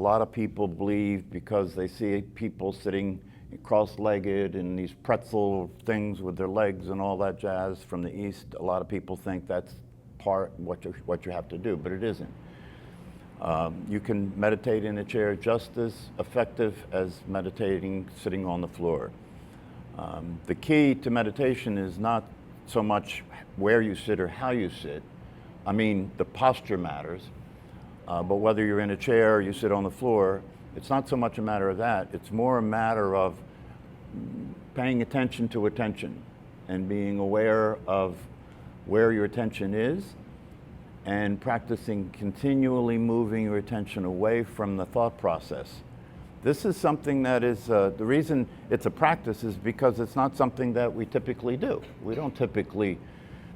lot of people believe because they see people sitting cross-legged in these pretzel things with their legs and all that jazz from the East, a lot of people think that's what you have to do, but it isn't. You can meditate in a chair just as effective as meditating sitting on the floor. The key to meditation is not so much where you sit or how you sit. I mean, the posture matters, but whether you're in a chair or you sit on the floor, it's not so much a matter of that. It's more a matter of paying attention to attention and being aware of where your attention is and practicing continually moving your attention away from the thought process. This is something that is, the reason it's a practice is because it's not something that we typically do. We don't typically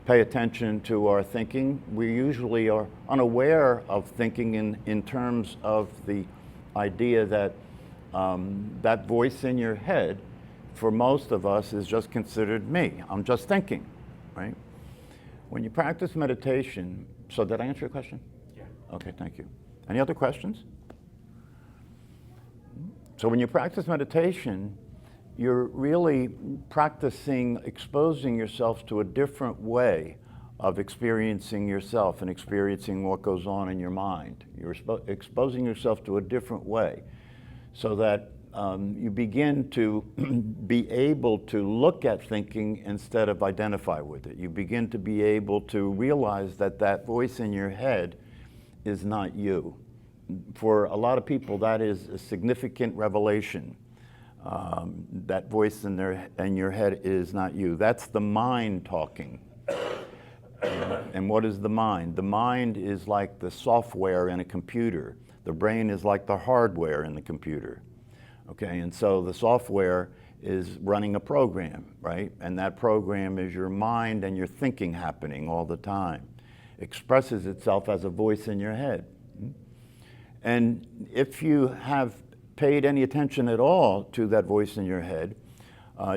pay attention to our thinking. We usually are unaware of thinking in terms of the idea that that voice in your head, for most of us, is just considered me. I'm just thinking, right? When you practice meditation, so did I answer your question? Yeah. Okay, thank you. Any other questions? So when you practice meditation, you're really practicing exposing yourself to a different way of experiencing yourself and experiencing what goes on in your mind. You're exposing yourself to a different way so that you begin to be able to look at thinking instead of identify with it. You begin to be able to realize that that voice in your head is not you. For a lot of people, that is a significant revelation. That voice in your head is not you. That's the mind talking. And what is the mind? The mind is like the software in a computer. The brain is like the hardware in the computer. Okay, and so the software is running a program, right? And that program is your mind and your thinking happening all the time. Expresses itself as a voice in your head. And if you have paid any attention at all to that voice in your head,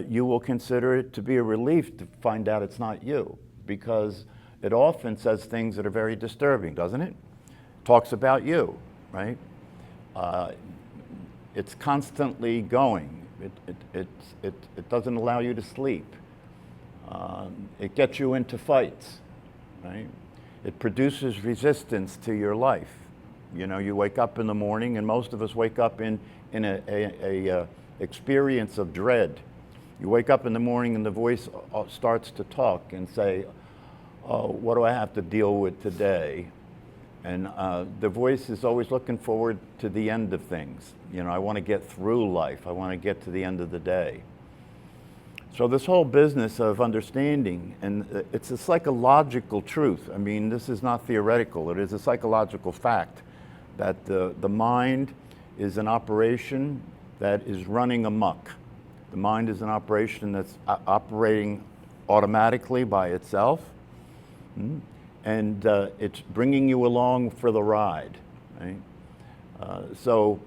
you will consider it to be a relief to find out it's not you, because it often says things that are very disturbing, doesn't it? Talks about you, right? It's constantly going. It doesn't allow you to sleep. It gets you into fights, right? It produces resistance to your life. You know, you wake up in the morning, and most of us wake up in a experience of dread. You wake up in the morning and the voice starts to talk and say, oh, what do I have to deal with today? And the voice is always looking forward to the end of things. You know, I want to get through life. I want to get to the end of the day. So this whole business of understanding, and it's a psychological truth. I mean, this is not theoretical. It is a psychological fact that the mind is an operation that is running amok. The mind is an operation that's operating automatically by itself. And it's bringing you along for the ride, right? So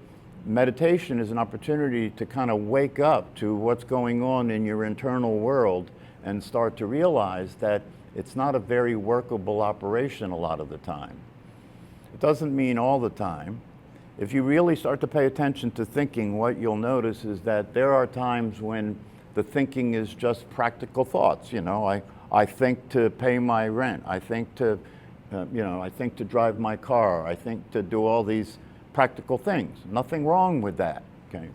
meditation is an opportunity to kind of wake up to what's going on in your internal world and start to realize that it's not a very workable operation a lot of the time. It doesn't mean all the time. If you really start to pay attention to thinking, what you'll notice is that there are times when the thinking is just practical thoughts. You know, I think to pay my rent. I think to, I think to drive my car. I think to do all these practical things. Nothing wrong with that, okay?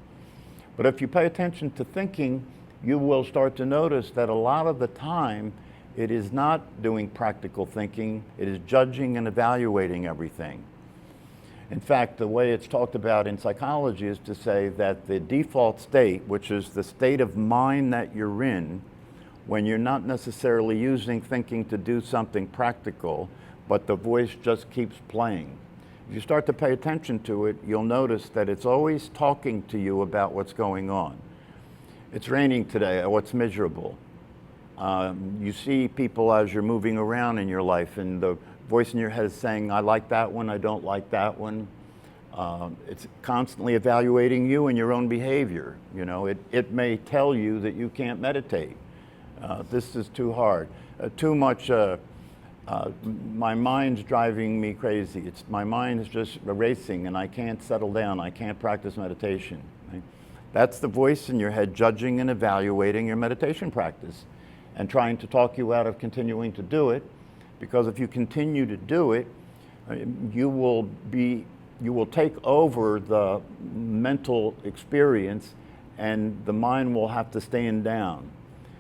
But if you pay attention to thinking, you will start to notice that a lot of the time, it is not doing practical thinking. It is judging and evaluating everything. In fact, the way it's talked about in psychology is to say that the default state, which is the state of mind that you're in, when you're not necessarily using thinking to do something practical, but the voice just keeps playing. If you start to pay attention to it, you'll notice that it's always talking to you about what's going on. It's raining today, oh, it's miserable. You see people as you're moving around in your life, and the voice in your head is saying, I like that one, I don't like that one. It's constantly evaluating you and your own behavior. You know, it may tell you that you can't meditate. This is too hard. Too much My mind's driving me crazy. My mind is just racing and I can't settle down. I can't practice meditation. Right? That's the voice in your head judging and evaluating your meditation practice and trying to talk you out of continuing to do it, because if you continue to do it, you will take over the mental experience and the mind will have to stand down,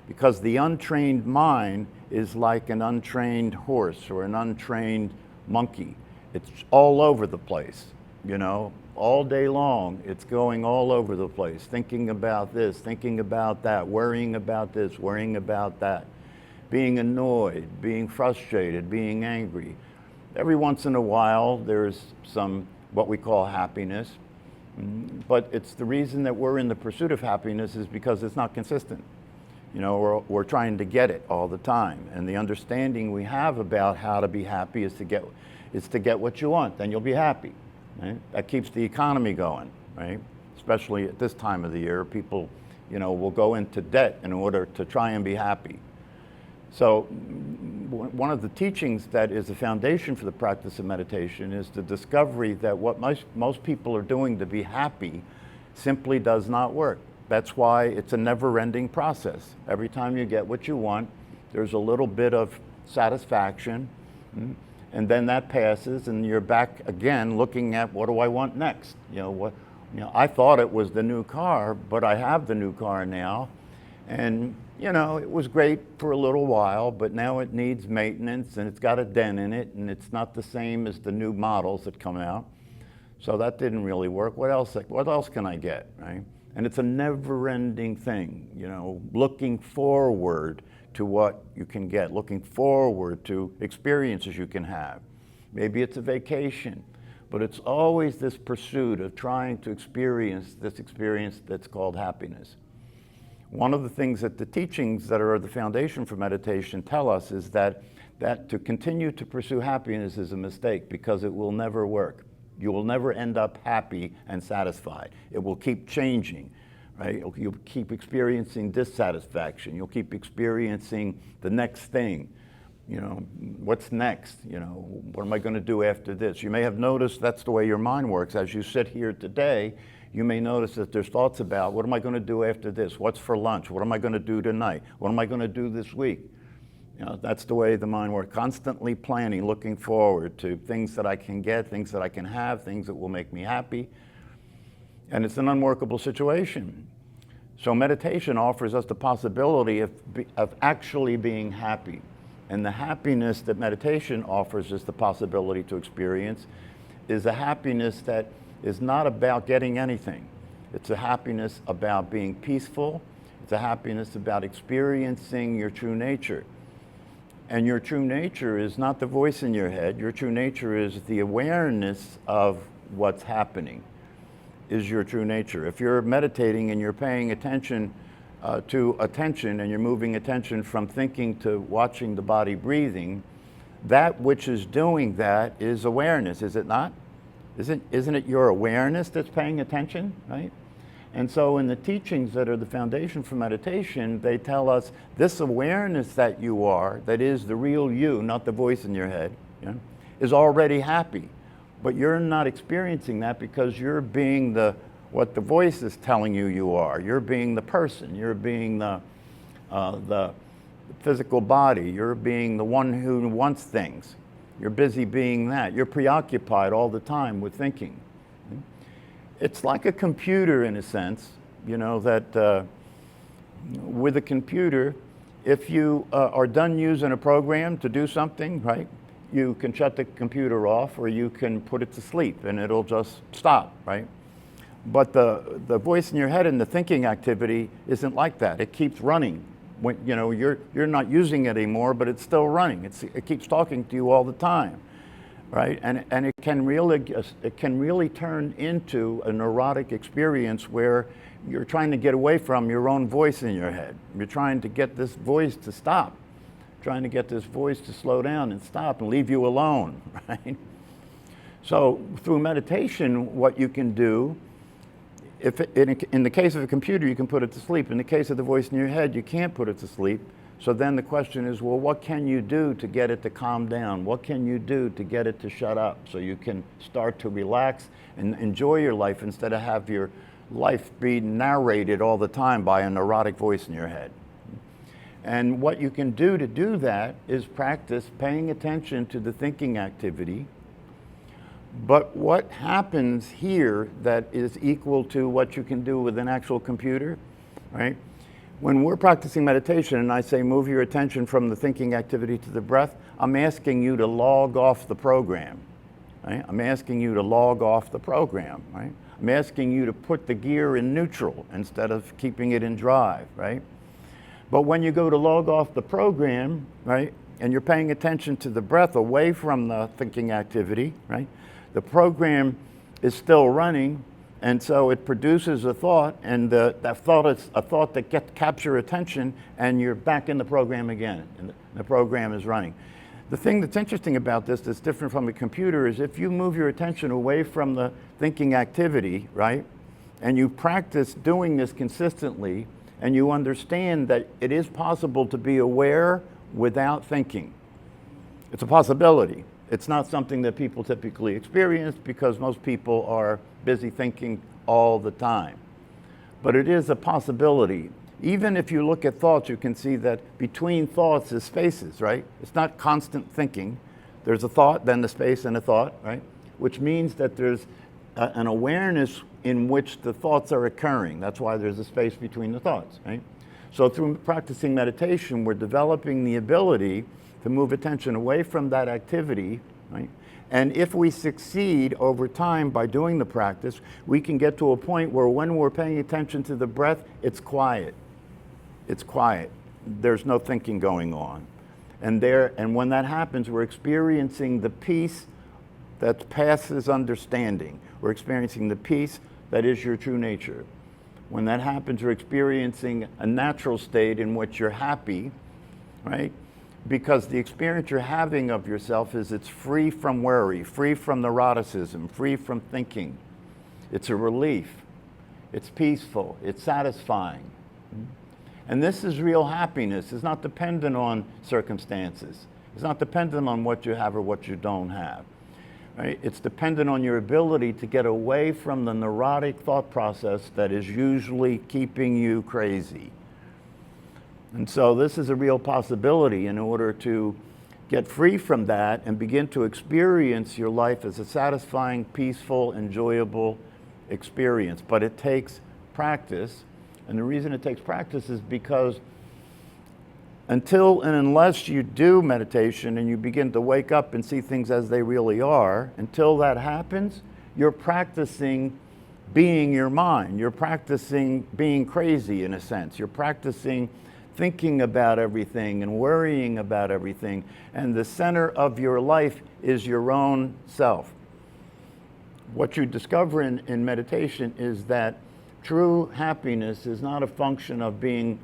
because the untrained mind is like an untrained horse or an untrained monkey. It's all over the place, you know, all day long. It's going all over the place, thinking about this, thinking about that, worrying about this, worrying about that, being annoyed, being frustrated, being angry. Every once in a while, there's some what we call happiness, but it's the reason that we're in the pursuit of happiness is because it's not consistent. You know, we're trying to get it all the time, and the understanding we have about how to be happy is to get what you want, then you'll be happy. Right? That keeps the economy going, right? Especially at this time of the year, people, you know, will go into debt in order to try and be happy. So one of the teachings that is the foundation for the practice of meditation is the discovery that what most people are doing to be happy simply does not work. That's why it's a never-ending process. Every time you get what you want, there's a little bit of satisfaction, and then that passes, and you're back again looking at what do I want next? You know, I thought it was the new car, but I have the new car now, and you know, it was great for a little while, but now it needs maintenance, and it's got a dent in it, and it's not the same as the new models that come out. So that didn't really work. What else can I get, right? And it's a never-ending thing, you know, looking forward to what you can get, looking forward to experiences you can have. Maybe it's a vacation, but it's always this pursuit of trying to experience this experience that's called happiness. One of the things that the teachings that are the foundation for meditation tell us is that to continue to pursue happiness is a mistake, because it will never work. You will never end up happy and satisfied. It will keep changing, right? You'll keep experiencing dissatisfaction. You'll keep experiencing the next thing. You know, what's next? You know, what am I going to do after this? You may have noticed that's the way your mind works. As you sit here today, you may notice that there's thoughts about what am I going to do after this? What's for lunch? What am I going to do tonight? What am I going to do this week? You know, that's the way the mind works, constantly planning, looking forward to things that I can get, things that I can have, things that will make me happy. And it's an unworkable situation. So meditation offers us the possibility of actually being happy. And the happiness that meditation offers us the possibility to experience is a happiness that is not about getting anything. It's a happiness about being peaceful. It's a happiness about experiencing your true nature. And your true nature is not the voice in your head. Your true nature is the awareness of what's happening, is your true nature. If you're meditating and you're paying attention to attention, and you're moving attention from thinking to watching the body breathing, that which is doing that is awareness, is it not? Isn't it your awareness that's paying attention, right? And so in the teachings that are the foundation for meditation, they tell us this awareness that you are, that is the real you, not the voice in your head, you know, is already happy. But you're not experiencing that because you're being what the voice is telling you are. You're being the person. You're being the physical body. You're being the one who wants things. You're busy being that. You're preoccupied all the time with thinking. It's like a computer in a sense, you know, that with a computer, if you are done using a program to do something, right, you can shut the computer off or you can put it to sleep and it'll just stop, right? But the voice in your head and the thinking activity isn't like that. It keeps running. When, you know, you're not using it anymore, but it's still running. It keeps talking to you all the time. Right, and it can really turn into a neurotic experience where you're trying to get away from your own voice in your head. You're trying to get this voice to stop, trying to get this voice to slow down and stop and leave you alone. Right. So through meditation, what you can do, in the case of a computer, you can put it to sleep. In the case of the voice in your head, you can't put it to sleep. So then the question is, well, what can you do to get it to calm down? What can you do to get it to shut up so you can start to relax and enjoy your life instead of have your life be narrated all the time by a neurotic voice in your head? And what you can do to do that is practice paying attention to the thinking activity. But what happens here that is equal to what you can do with an actual computer, right? When we're practicing meditation and I say move your attention from the thinking activity to the breath, I'm asking you to log off the program, right? I'm asking you to log off the program, right? I'm asking you to put the gear in neutral instead of keeping it in drive, right? But when you go to log off the program, right, and you're paying attention to the breath away from the thinking activity, right, the program is still running, and so it produces a thought, and that thought is a thought that captures your attention, and you're back in the program again, and the program is running. The thing that's interesting about this that's different from a computer is if you move your attention away from the thinking activity, right, and you practice doing this consistently, and you understand that it is possible to be aware without thinking. It's a possibility. It's not something that people typically experience because most people are busy thinking all the time. But it is a possibility. Even if you look at thoughts, you can see that between thoughts is spaces, right? It's not constant thinking. There's a thought, then the space and a thought, right? Which means that there's an awareness in which the thoughts are occurring. That's why there's a space between the thoughts, right? So through practicing meditation, we're developing the ability to move attention away from that activity, right? And if we succeed over time by doing the practice, we can get to a point where when we're paying attention to the breath, it's quiet. It's quiet. There's no thinking going on. And when that happens, we're experiencing the peace that passes understanding. We're experiencing the peace that is your true nature. When that happens, you're experiencing a natural state in which you're happy, right? Because the experience you're having of yourself is it's free from worry, free from neuroticism, free from thinking. It's a relief. It's peaceful. It's satisfying. And this is real happiness. It's not dependent on circumstances. It's not dependent on what you have or what you don't have. Right? It's dependent on your ability to get away from the neurotic thought process that is usually keeping you crazy. And so this is a real possibility in order to get free from that and begin to experience your life as a satisfying, peaceful, enjoyable experience. But it takes practice. And the reason it takes practice is because until and unless you do meditation and you begin to wake up and see things as they really are, until that happens, you're practicing being your mind. You're practicing being crazy in a sense. You're practicing thinking about everything and worrying about everything. And the center of your life is your own self. What you discover in meditation is that true happiness is not a function of being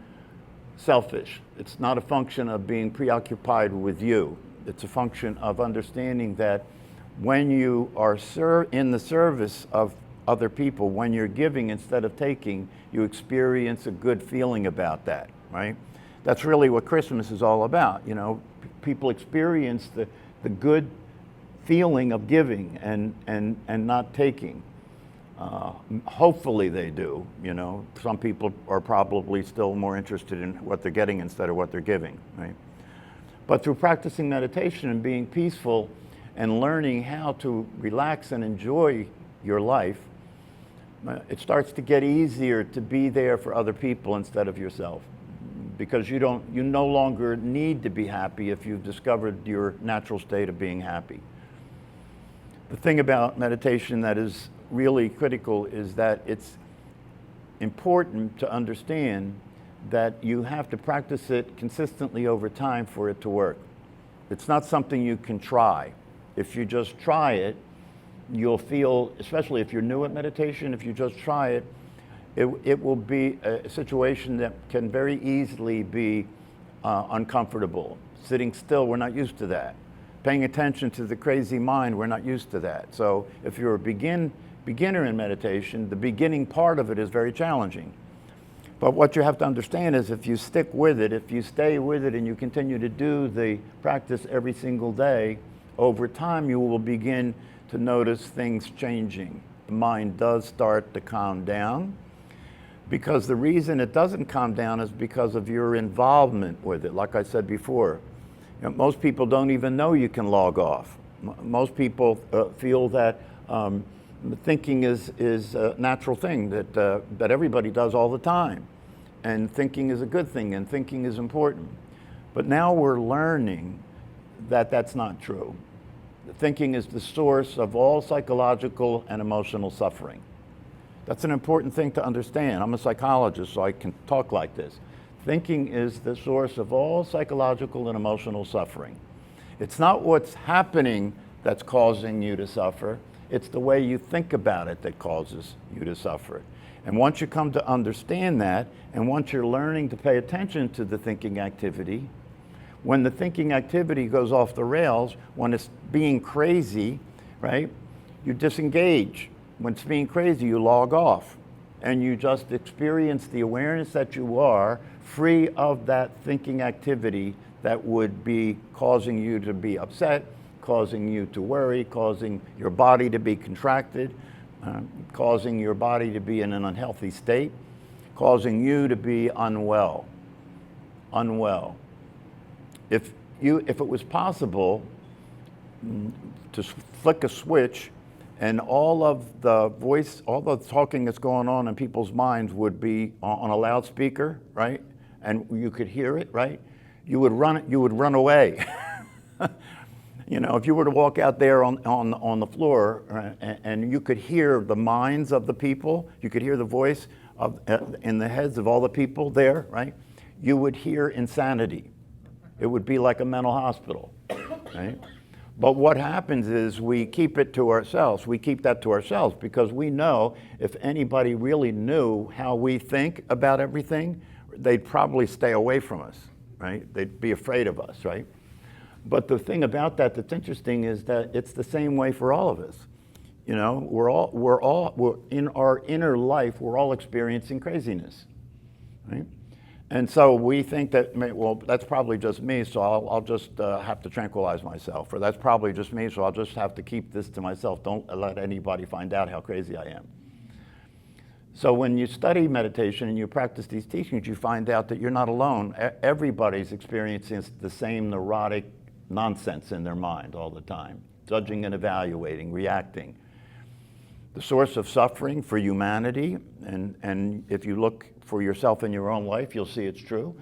selfish. It's not a function of being preoccupied with you. It's a function of understanding that when you are in the service of other people, when you're giving instead of taking, you experience a good feeling about that, right? That's really what Christmas is all about. You know, people experience the good feeling of giving and not taking. Hopefully they do, you know. Some people are probably still more interested in what they're getting instead of what they're giving, right? But through practicing meditation and being peaceful and learning how to relax and enjoy your life, it starts to get easier to be there for other people instead of yourself. Because you no longer need to be happy if you've discovered your natural state of being happy. The thing about meditation that is really critical is that it's important to understand that you have to practice it consistently over time for it to work. It's not something you can try. If you just try it, you'll feel, especially if you're new at meditation, if you just try it, it will be a situation that can very easily be uncomfortable. Sitting still, we're not used to that. Paying attention to the crazy mind, we're not used to that. So if you're a beginner in meditation, the beginning part of it is very challenging. But what you have to understand is if you stick with it, if you stay with it and you continue to do the practice every single day, over time you will begin to notice things changing. The mind does start to calm down, because the reason it doesn't calm down is because of your involvement with it. Like I said before, most people don't even know you can log off. Most people feel that thinking is a natural thing that everybody does all the time. And thinking is a good thing, and thinking is important. But now we're learning that that's not true. Thinking is the source of all psychological and emotional suffering. That's an important thing to understand. I'm a psychologist, so I can talk like this. Thinking is the source of all psychological and emotional suffering. It's not what's happening that's causing you to suffer. It's the way you think about it that causes you to suffer. And once you come to understand that, and once you're learning to pay attention to the thinking activity, when the thinking activity goes off the rails, when it's being crazy, right, you disengage. When it's being crazy, you log off. And you just experience the awareness that you are free of that thinking activity that would be causing you to be upset, causing you to worry, causing your body to be contracted, causing your body to be in an unhealthy state, causing you to be unwell. Unwell. If it was possible to flick a switch and all of the voice, all the talking that's going on in people's minds would be on a loudspeaker, right? And you could hear it, right? You would run away. You know, if you were to walk out there on the floor and you could hear the minds of the people, you could hear the voice in the heads of all the people there, right? You would hear insanity. It would be like a mental hospital, right? But what happens is we keep it to ourselves. We keep that to ourselves because we know if anybody really knew how we think about everything, they'd probably stay away from us, right? They'd be afraid of us, right? But the thing about that that's interesting is that it's the same way for all of us. You know, we're in our inner life, we're all experiencing craziness, right? And so we think that, well, that's probably just me, so I'll just have to tranquilize myself. Or that's probably just me, so I'll just have to keep this to myself. Don't let anybody find out how crazy I am. So when you study meditation and you practice these teachings, you find out that you're not alone. Everybody's experiencing the same neurotic nonsense in their mind all the time, judging and evaluating, reacting. The source of suffering for humanity, and if you look for yourself in your own life, you'll see it's true.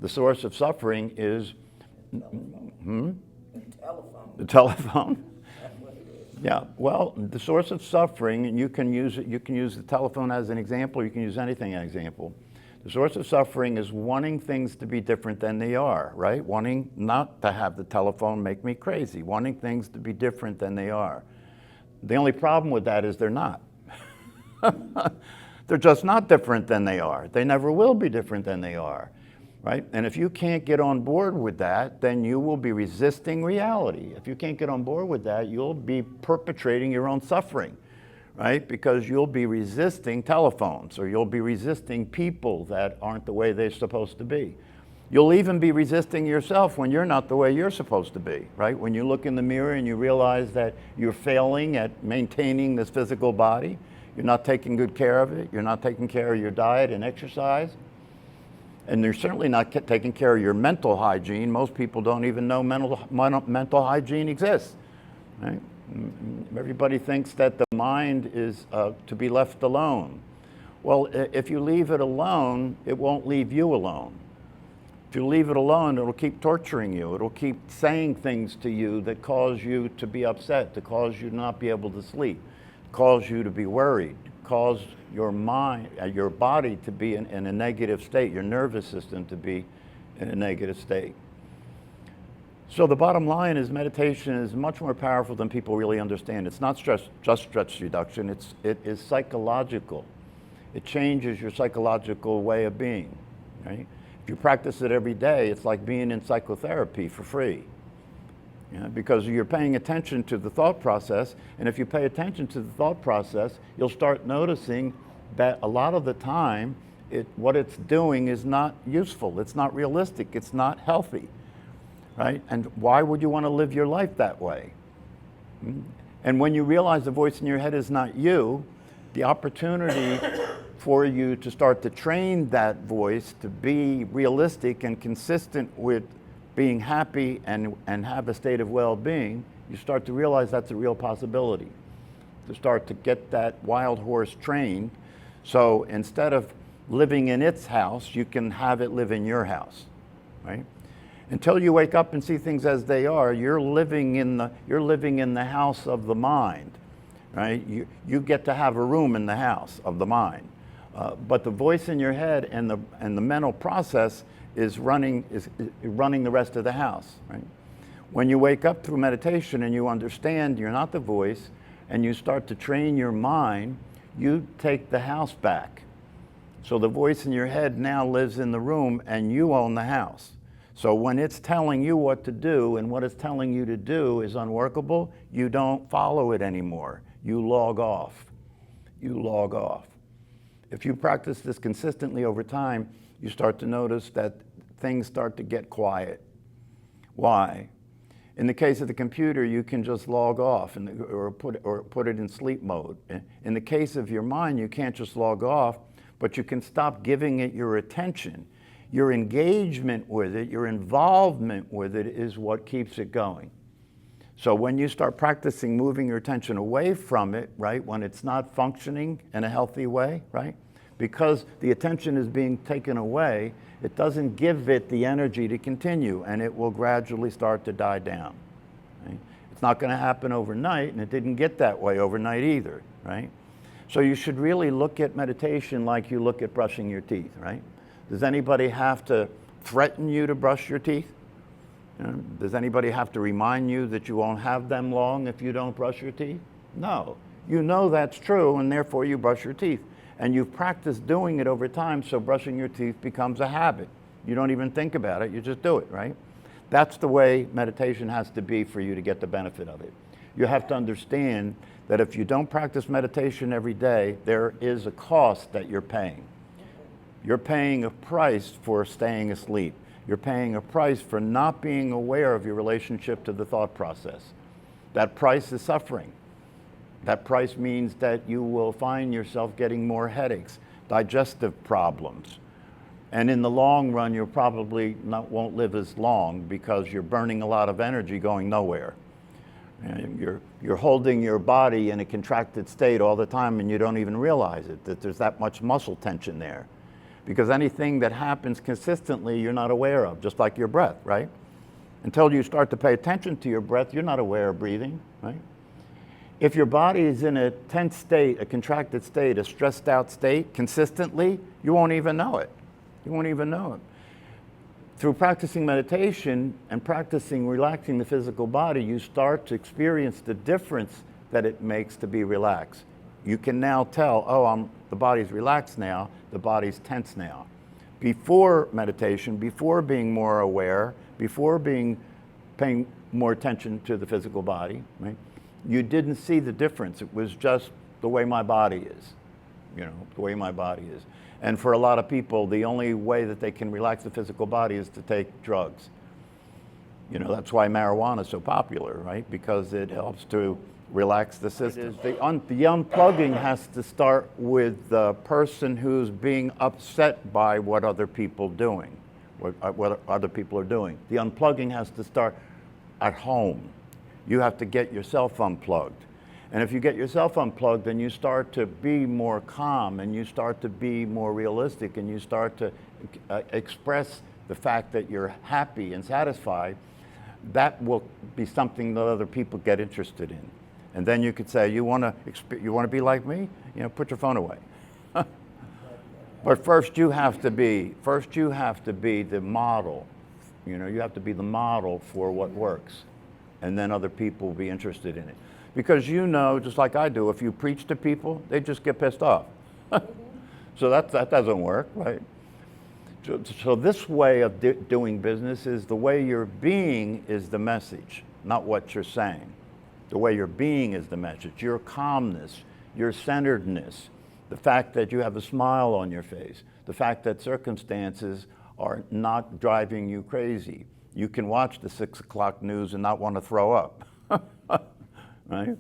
The source of suffering is The telephone. the telephone. That's what it is. Yeah, well, the source of suffering, and you can use the telephone as an example, you can use anything as an example. The source of suffering is wanting things to be different than they are, right? Wanting not to have the telephone make me crazy, wanting things to be different than they are. The only problem with that is they're not. They're just not different than they are. They never will be different than they are, right? And if you can't get on board with that, then you will be resisting reality. If you can't get on board with that, you'll be perpetrating your own suffering, right? Because you'll be resisting telephones, or you'll be resisting people that aren't the way they're supposed to be. You'll even be resisting yourself when you're not the way you're supposed to be, right? When you look in the mirror and you realize that you're failing at maintaining this physical body, you're not taking good care of it, you're not taking care of your diet and exercise, and you're certainly not taking care of your mental hygiene. Most people don't even know mental hygiene exists, right? Everybody thinks that the mind is to be left alone. Well, if you leave it alone, it won't leave you alone. If you leave it alone, it'll keep torturing you. It'll keep saying things to you that cause you to be upset, to cause you to not be able to sleep, cause you to be worried, cause your mind, your body to be in a negative state, your nervous system to be in a negative state. So the bottom line is meditation is much more powerful than people really understand. It's not just stress reduction, it is psychological. It changes your psychological way of being, right? If you practice it every day, it's like being in psychotherapy for free. You know, because you're paying attention to the thought process, and if you pay attention to the thought process, you'll start noticing that a lot of the time what it's doing is not useful. It's not realistic. It's not healthy, right? And why would you want to live your life that way? And when you realize the voice in your head is not you, the opportunity for you to start to train that voice to be realistic and consistent with being happy and have a state of well-being, you start to realize that's a real possibility. To start to get that wild horse trained, so instead of living in its house, you can have it live in your house, right? Until you wake up and see things as they are, you're living in the house of the mind, right? You get to have a room in the house of the mind, but the voice in your head and the mental process is running the rest of the house, right? When you wake up through meditation and you understand you're not the voice, and you start to train your mind, you take the house back. So the voice in your head now lives in the room and you own the house. So when it's telling you what to do and what it's telling you to do is unworkable, you don't follow it anymore. You log off. You log off. If you practice this consistently over time, you start to notice that things start to get quiet. Why? In the case of the computer, you can just log off or put it in sleep mode. In the case of your mind, you can't just log off, but you can stop giving it your attention. Your engagement with it, your involvement with it is what keeps it going. So when you start practicing moving your attention away from it, right, when it's not functioning in a healthy way, right, because the attention is being taken away, it doesn't give it the energy to continue, and it will gradually start to die down. Right? It's not going to happen overnight, and it didn't get that way overnight either, right? So you should really look at meditation like you look at brushing your teeth, right? Does anybody have to threaten you to brush your teeth? Does anybody have to remind you that you won't have them long if you don't brush your teeth? No. You know that's true, and therefore you brush your teeth. And you've practiced doing it over time, so brushing your teeth becomes a habit. You don't even think about it, you just do it, right? That's the way meditation has to be for you to get the benefit of it. You have to understand that if you don't practice meditation every day, there is a cost that you're paying. You're paying a price for staying asleep. You're paying a price for not being aware of your relationship to the thought process. That price is suffering. That price means that you will find yourself getting more headaches, digestive problems. And in the long run, you probably won't live as long because you're burning a lot of energy going nowhere. And you're holding your body in a contracted state all the time and you don't even realize it, that there's that much muscle tension there. Because anything that happens consistently, you're not aware of, just like your breath, right? Until you start to pay attention to your breath, you're not aware of breathing, right? If your body is in a tense state, a contracted state, a stressed out state consistently, you won't even know it. You won't even know it. Through practicing meditation and practicing relaxing the physical body, you start to experience the difference that it makes to be relaxed. You can now tell, oh, the body's relaxed now, the body's tense now. Before meditation, before being more aware, before paying more attention to the physical body, right? You didn't see the difference. It was just the way my body is, the way my body is. And for a lot of people, the only way that they can relax the physical body is to take drugs. That's why marijuana is so popular, right? Because it helps to relax the system. The unplugging has to start with the person who's being upset by what other people are doing. The unplugging has to start at home. You have to get yourself unplugged. And if you get yourself unplugged, then you start to be more calm and you start to be more realistic and you start to express the fact that you're happy and satisfied. That will be something that other people get interested in. And then you could say, you want to be like me? Put your phone away. But first you have to be the model. You have to be the model for what works. And then other people will be interested in it. Because just like I do, if you preach to people, they just get pissed off. So that doesn't work, right? So this way of doing business is the way you're being is the message, not what you're saying. The way you're being is the message. Your calmness, your centeredness, the fact that you have a smile on your face, the fact that circumstances are not driving you crazy. You can watch the 6 o'clock news and not want to throw up, right?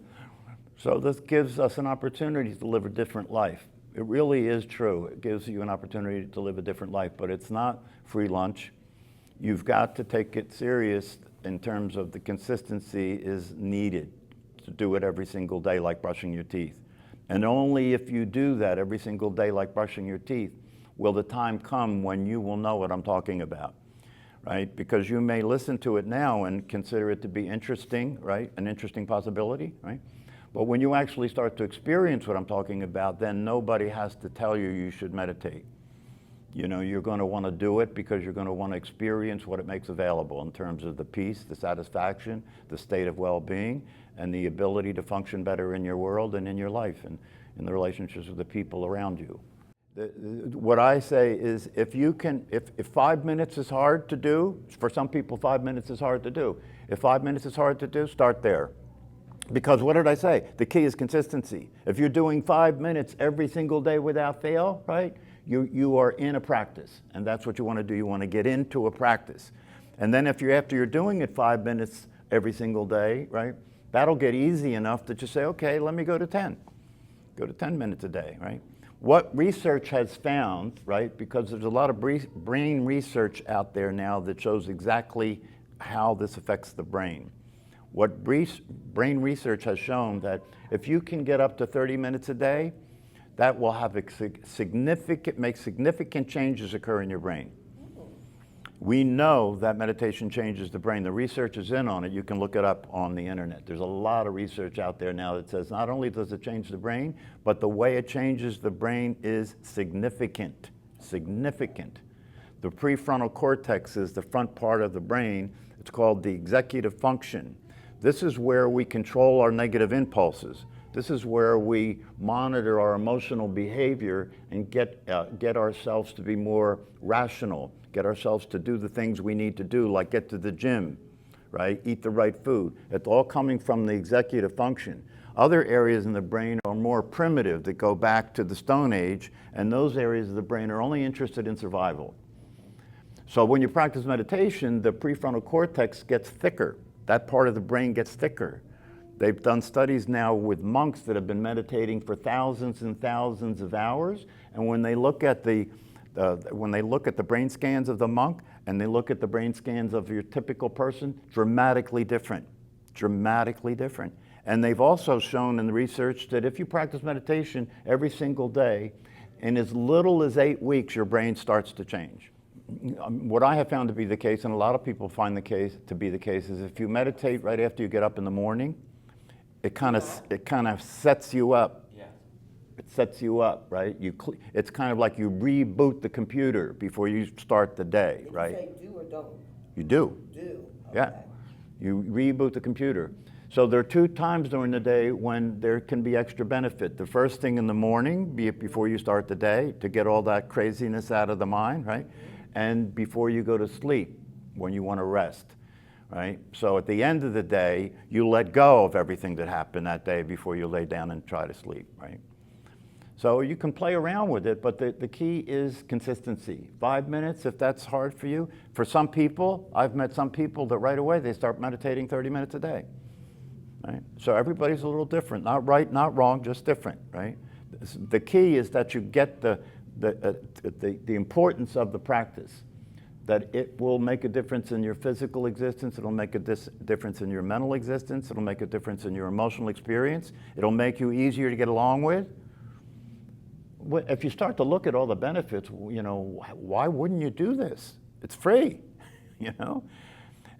So this gives us an opportunity to live a different life. It really is true. It gives you an opportunity to live a different life, but it's not free lunch. You've got to take it serious in terms of the consistency is needed to do it every single day, like brushing your teeth. And only if you do that every single day, like brushing your teeth, will the time come when you will know what I'm talking about, right? Because you may listen to it now and consider it to be interesting, right? An interesting possibility, right? But when you actually start to experience what I'm talking about, then nobody has to tell you you should meditate. You know, you're going to want to do it because you're going to want to experience what it makes available in terms of the peace, the satisfaction, the state of well-being, and the ability to function better in your world and in your life and in the relationships with the people around you. What I say is if 5 minutes is hard to do, for some people 5 minutes is hard to do. If 5 minutes is hard to do, start there. Because what did I say? The key is consistency. If you're doing 5 minutes every single day without fail, right? You are in a practice, and that's what you want to do. You want to get into a practice. And then after you're doing it 5 minutes every single day, right? That'll get easy enough that you say, okay, let me go to 10. Go to 10 minutes a day, right? What research has found, right? Because there's a lot of brain research out there now that shows exactly how this affects the brain. What brain research has shown that if you can get up to 30 minutes a day, that will have make significant changes occur in your brain. We know that meditation changes the brain. The research is in on it. You can look it up on the internet. There's a lot of research out there now that says not only does it change the brain, but the way it changes the brain is significant. Significant. The prefrontal cortex is the front part of the brain. It's called the executive function. This is where we control our negative impulses. This is where we monitor our emotional behavior and get ourselves to be more rational, get ourselves to do the things we need to do, like get to the gym, right? Eat the right food. It's all coming from the executive function. Other areas in the brain are more primitive that go back to the Stone Age, and those areas of the brain are only interested in survival. So when you practice meditation, the prefrontal cortex gets thicker. That part of the brain gets thicker. They've done studies now with monks that have been meditating for thousands and thousands of hours, and when they look at the brain scans of the monk and they look at the brain scans of your typical person, dramatically different, dramatically different. And they've also shown in the research that if you practice meditation every single day, in as little as 8 weeks, your brain starts to change. What I have found to be the case, and a lot of people find the case to be the case, is if you meditate right after you get up in the morning, it kind of sets you up. Yeah. It sets you up, right? It's kind of like you reboot the computer before you start the day, Did right? you say do or don't? You do. Do. Okay. Yeah. You reboot the computer. So there are 2 times during the day when there can be extra benefit. The first thing in the morning, be it before you start the day, to get all that craziness out of the mind, right? And before you go to sleep, when you want to rest, right? So at the end of the day, you let go of everything that happened that day before you lay down and try to sleep, right? So you can play around with it, but the key is consistency. 5 minutes, if that's hard for you. For some people, I've met some people that right away they start meditating 30 minutes a day, right? So everybody's a little different, not right, not wrong, just different, right? The key is that you get the importance of the practice, that it will make a difference in your physical existence, it'll make a difference in your mental existence, it'll make a difference in your emotional experience, it'll make you easier to get along with. If you start to look at all the benefits, you know, why wouldn't you do this? It's free, you know?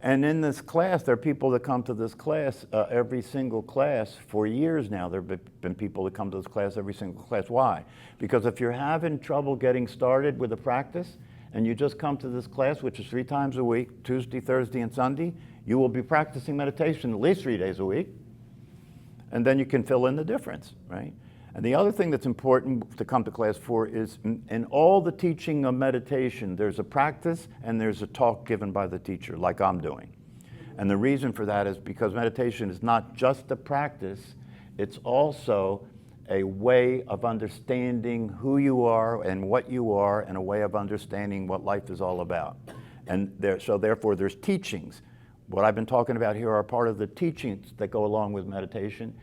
And in this class, there are people that come to this class, every single class for years now. There have been people that come to this class every single class. Why? Because if you're having trouble getting started with a practice, and you just come to this class, which is 3 times a week, Tuesday, Thursday, and Sunday, you will be practicing meditation at least 3 days a week, and then you can fill in the difference, right? And the other thing that's important to come to class for is in all the teaching of meditation, there's a practice and there's a talk given by the teacher, like I'm doing. And the reason for that is because meditation is not just a practice, it's also a way of understanding who you are and what you are, and a way of understanding what life is all about. And so therefore there's teachings. What I've been talking about here are part of the teachings that go along with meditation.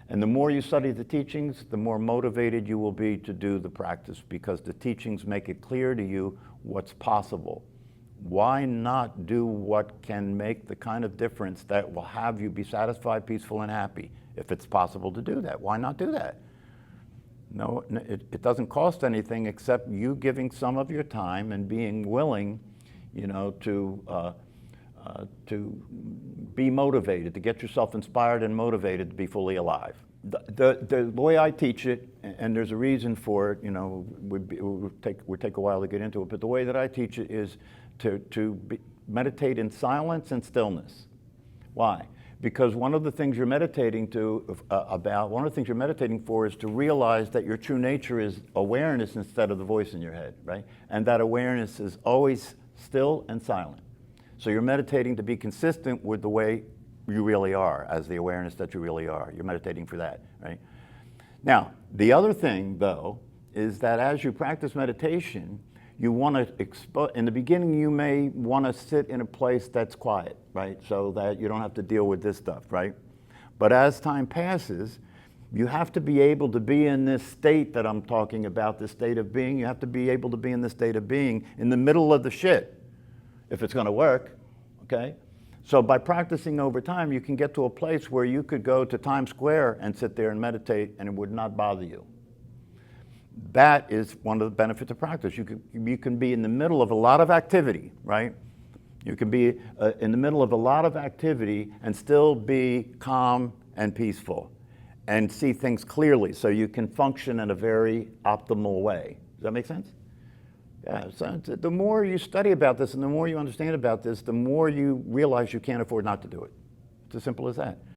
And the more you study the teachings, the more motivated you will be to do the practice, because the teachings make it clear to you what's possible. Why not do what can make the kind of difference that will have you be satisfied, peaceful, and happy? If it's possible to do that, why not do that? No, it doesn't cost anything except you giving some of your time and being willing, to be motivated, to get yourself inspired and motivated to be fully alive. The way I teach it, and there's a reason for it, would take a while to get into it, but the way that I teach it is to meditate in silence and stillness. Why? Because one of the things you're meditating for is to realize that your true nature is awareness instead of the voice in your head, right? And that awareness is always still and silent. So you're meditating to be consistent with the way you really are, as the awareness that you really are. You're meditating for that, right? Now, the other thing, though, is that as you practice meditation, you want to in the beginning, you may want to sit in a place that's quiet, right? So that you don't have to deal with this stuff, right? But as time passes, you have to be able to be in this state that I'm talking about, this state of being. You have to be able to be in this state of being in the middle of the shit, if it's going to work, okay? So by practicing over time, you can get to a place where you could go to Times Square and sit there and meditate, and it would not bother you. That is one of the benefits of practice. You can be in the middle of a lot of activity, right? You can be in the middle of a lot of activity and still be calm and peaceful and see things clearly, so you can function in a very optimal way. Does that make sense? Yeah, so the more you study about this and the more you understand about this, the more you realize you can't afford not to do it. It's as simple as that.